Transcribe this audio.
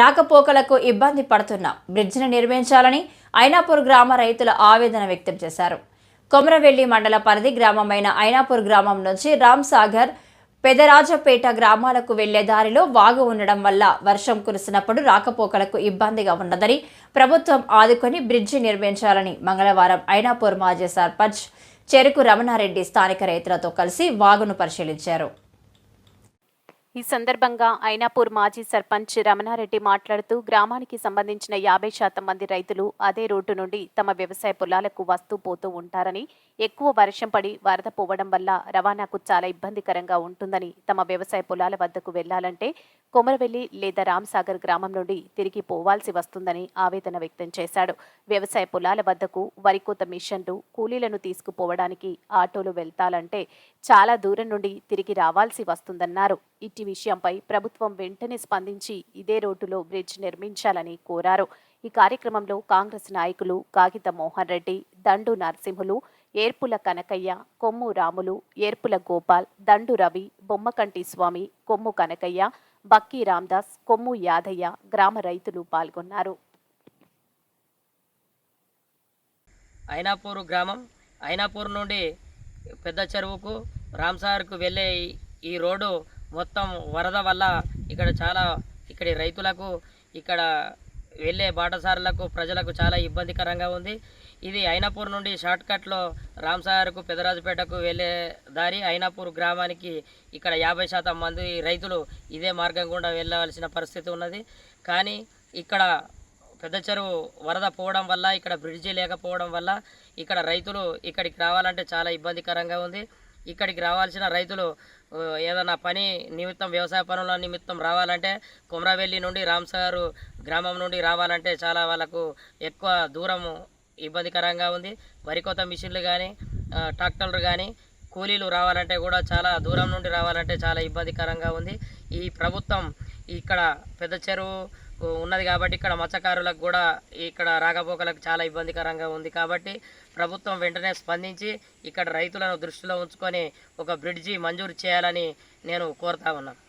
రాకపోకలకు ఇబ్బంది పడుతున్న బ్రిడ్జిని నిర్మించాలని ఐనాపూర్ గ్రామ రైతుల ఆవేదన వ్యక్తం చేశారు. కొమరవెల్లి మండల పరిధి గ్రామమైన ఐనాపూర్ గ్రామం నుంచి రామ్సాగర్, పెదరాజపేట గ్రామాలకు వెళ్లే దారిలో వాగు ఉండడం వల్ల వర్షం కురిసినప్పుడు రాకపోకలకు ఇబ్బందిగా ఉన్నదని, ప్రభుత్వం ఆదుకొని బ్రిడ్జి నిర్మించాలని మంగళవారం ఐనాపూర్ మాజీ సర్పంచ్ చెరుకు రమణారెడ్డి స్థానిక రైతులతో కలిసి వాగును పరిశీలించారు. ఈ సందర్భంగా ఐనాపూర్ మాజీ సర్పంచ్ రమణారెడ్డి మాట్లాడుతూ గ్రామానికి సంబంధించిన 50% మంది రైతులు అదే రోడ్డు నుండి తమ వ్యవసాయ పొలాలకు వస్తూ పోతూ ఉంటారని, ఎక్కువ వర్షం పడి వరద పోవడం వల్ల రవాణాకు చాలా ఇబ్బందికరంగా ఉంటుందని, తమ వ్యవసాయ పొలాల వద్దకు వెళ్లాలంటే కొమరవెల్లి లేదా రామ్సాగర్ గ్రామం నుండి తిరిగి పోవాల్సి వస్తుందని ఆవేదన వ్యక్తం చేశాడు. వ్యవసాయ పొలాల వద్దకు వరికోత మిషన్లు, కూలీలను తీసుకుపోవడానికి ఆటోలు వెళ్తాలంటే చాలా దూరం నుండి తిరిగి రావాల్సి వస్తుందన్నారు. ఇట్టి విషయంపై ప్రభుత్వం వెంటనే స్పందించి ఇదే రోడ్డులో బ్రిడ్జ్ నిర్మించాలని కోరారు. ఈ కార్యక్రమంలో కాంగ్రెస్ నాయకులు కాగిత మోహన్ రెడ్డి, దండు నరసింహులు, ఏర్పుల కనకయ్య, కొమ్ము రాములు, ఏర్పుల గోపాల్, దండు రవి, బొమ్మకంటి స్వామి, కొమ్ము కనకయ్య, బక్కీ రామ్దాస్, కొమ్ము యాదయ్య గ్రామ రైతులు పాల్గొన్నారు. ఐనాపూర్ గ్రామం, ఐనాపూర్ నుండి పెద్ద చెరువుకు రామ్సాగర్కు వెళ్ళే ఈ రోడ్డు మొత్తం వరద వల్ల ఇక్కడి రైతులకు, ఇక్కడ వెళ్ళే బాటసారులకు, ప్రజలకు చాలా ఇబ్బందికరంగా ఉంది. ఇది ఐనాపూర్ నుండి షార్ట్కట్లో రామ్సాగర్కు, పెదరాజపేటకు వెళ్ళే దారి. ఐనాపూర్ గ్రామానికి ఇక్కడ 50% మంది రైతులు ఇదే మార్గం గుండా వెళ్ళవలసిన పరిస్థితి ఉన్నది. కానీ ఇక్కడ పెద్ద చెరువు వరద పోవడం వల్ల, ఇక్కడ బ్రిడ్జి లేకపోవడం వల్ల ఇక్కడ రైతులు ఇక్కడికి రావాలంటే చాలా ఇబ్బందికరంగా ఉంది. ఇక్కడికి రావాల్సిన రైతులు ఏదైనా పని నిమిత్తం, వ్యవసాయ పనుల నిమిత్తం రావాలంటే కొమరవెల్లి నుండి రామ్సాగర్ గ్రామం నుండి రావాలంటే చాలా వాళ్ళకు ఎక్కువ దూరం ఇబ్బందికరంగా ఉంది. వరికోత మిషన్లు కానీ, ట్రాక్టర్లు కానీ, కూలీలు రావాలంటే కూడా చాలా దూరం నుండి రావాలంటే చాలా ఇబ్బందికరంగా ఉంది. ఈ ప్రభుత్వం ఇక్కడ పెద్ద చెరువు ఉన్నది కాబట్టి ఇక్కడ మత్స్యకారులకు కూడా ఇక్కడ రాకపోకలకు చాలా ఇబ్బందికరంగా ఉంది. కాబట్టి ప్రభుత్వం వెంటనే స్పందించి ఇక్కడ రైతులను దృష్టిలో ఉంచుకొని ఒక బ్రిడ్జి మంజూరు చేయాలని నేను కోరుతా ఉన్నాను.